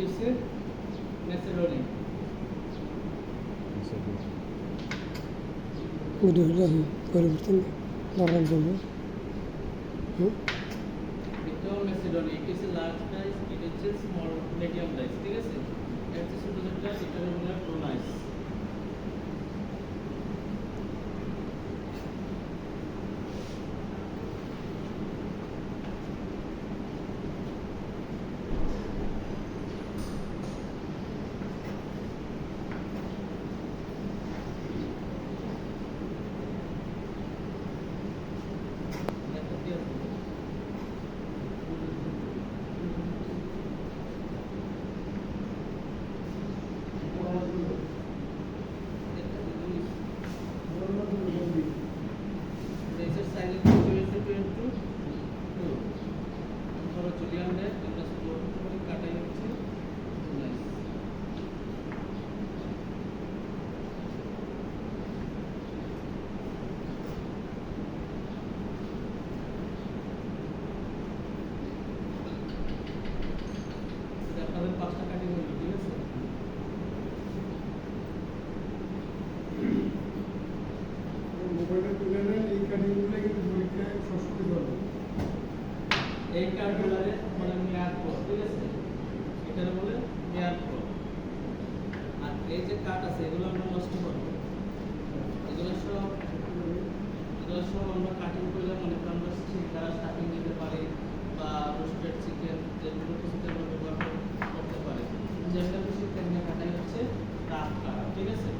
হচ্ছে ম্যাসেডোনি। পরিবর্তন দরকার জন্য এটাও ম্যাসেডোনি। এটা হচ্ছে লার্জ রাইস, এটা হচ্ছে স্মল মিডিয়াম রাইস, ঠিক আছে। এটা হচ্ছে ছোট যেটা, এটা হলো প্রোনাইস। পাঁচটা ক্যাটাগরি, ঠিক আছে। মোবাইলটা তুলে নেন, এই ক্যাটাগরিগুলো কিন্তু পরীক্ষায় সশক্তি করবে। এই কার্ডগুলো বলে মেয়াদ পর, ঠিক আছে। এটার বলে মেয়াদ পর। আর এই যে কার্ড আছে এগুলো আমরা নষ্ট করব। এগুলো সব আমরা কাটিং করলে মনে করেন আমরা সিঙ্গারা স্টাফিং দিতে পারি বা রোস্টেড চিকেন, যেগুলো কিছুতে আমরা ব্যবহার করতে পারি। যেটা বেশি তেমনি কাটাই হচ্ছে রাফ কাট, ঠিক আছে।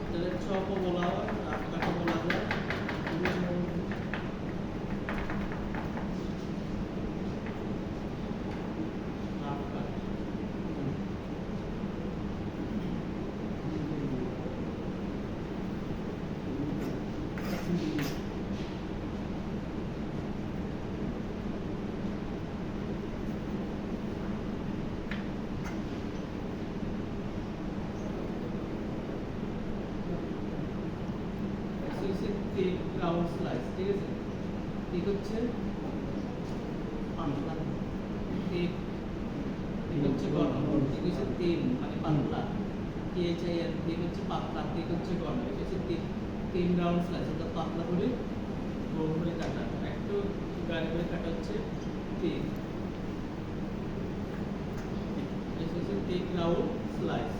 তাহলে চপও বলা হয়, রাফ কাটও বলা যায়। রাফ কাট। thick round slice, ঠিক আছে। ঠিক হচ্ছে পাতলা, ঠিক হচ্ছে গরম, ঠিক হচ্ছে তিন মানে পাতলা, THIN, ঠিক হচ্ছে পাতলা, ঠিক হচ্ছে গরম। এটা হচ্ছে তিন রাউন্ড স্লাইস, এটা পাতলা করে গোল করে কাটা, একটু গাঢ় করে কাটা হচ্ছে ঠিক। এটা হচ্ছে thick round slice।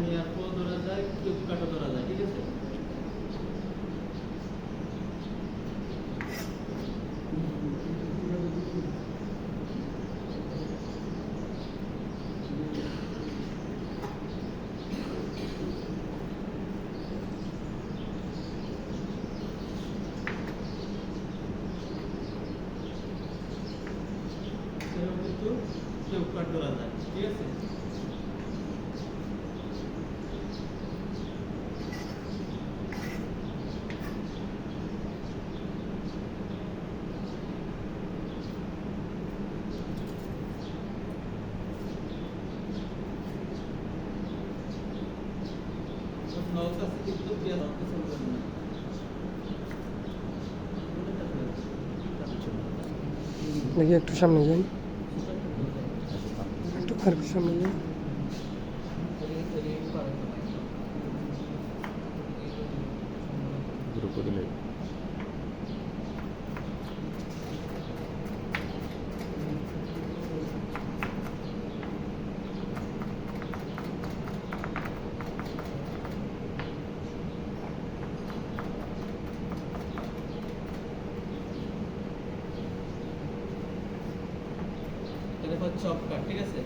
মেয়াদও ধরা যায়, কিউব কাটও ধরা যায়, ঠিক আছে। এরকম কিন্তু কিউব কাট ধরা যায়, ঠিক আছে। নৌকা আছে কিন্তু পেঁয়াজ অর্থ চলবে না। দেখি একটু সামনে যান, একটু আর একটু সামনে যান। এটা হচ্ছে চপ কাট, ঠিক আছে।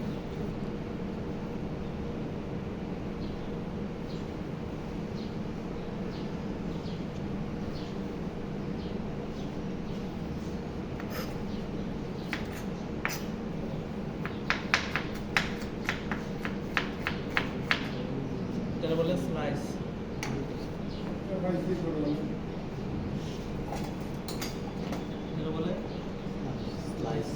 এটা বলে স্লাইস। এটা বলে স্লাইস।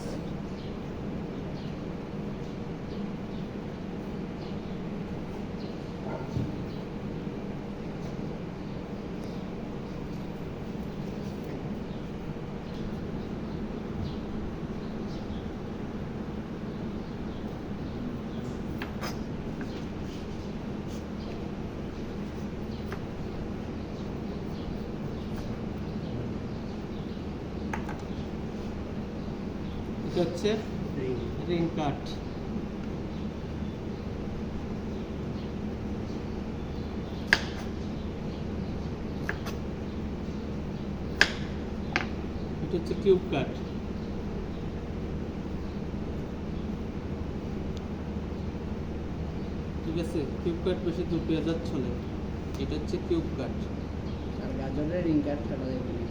এটা হচ্ছে রিং কাট। এটা হচ্ছে কিউব কাট। ঠিক আছে, কিউব কাট বেশি 2000 চলে। এটা হচ্ছে কিউব কাট। আর গাজরের রিং কাট ছাড়া যায় বলি,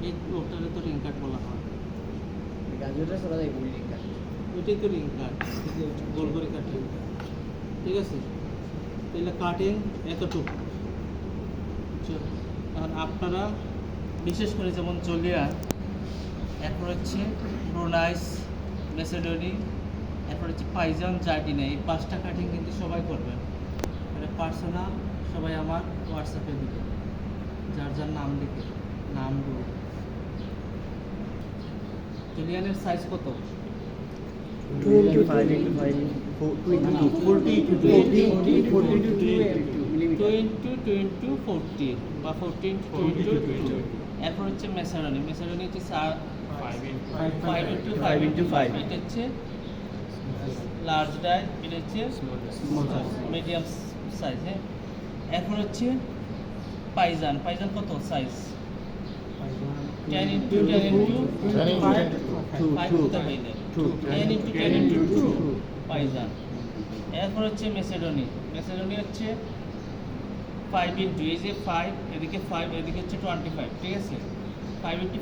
এই ওটারে তো রিং কাট বলা হয়। গাজরের ছাড়া যায় বলি রিং কাট। ওইটাই তো রিং কাট, গোল করে কাটিং। ঠিক আছে, তাহলে কাটিং এতটুকু। আর আপনারা বিশেষ করে যেমন জলিয়া, এরপর হচ্ছে ব্রুনাইস, মেসেডনি, এরপর হচ্ছে পাইজান, জার্ডিনা, এই 5টা কাটিং কিন্তু সবাই করবেন। এটা পার্সোনাল, সবাই আমার হোয়াটসঅ্যাপে দিবে, যার যার নাম লিখে নামগুলো। জুলিয়ানের সাইজ কত? 25 into 5 40 to 2 20 to 40 বা 14 to 22। এরপর হচ্ছে মেসারনি। মেসারনি হচ্ছে 5 into 5। এটা হচ্ছে লার্জ ডাই, এটা হচ্ছে মিডিয়াম সাইজ। হ্যাঁ, এরপর হচ্ছে পাইজান। পাইজান কত সাইজ? 10 into 10 into 5 হতে পাইলে 10 into 10 into 2 পাইজান। এরপর হচ্ছে মেসেডনি। মেসেডনি হচ্ছে 5 into, এই যে 5 এদিকে 5 এদিকে হচ্ছে 25। ঠিক আছে, 5 into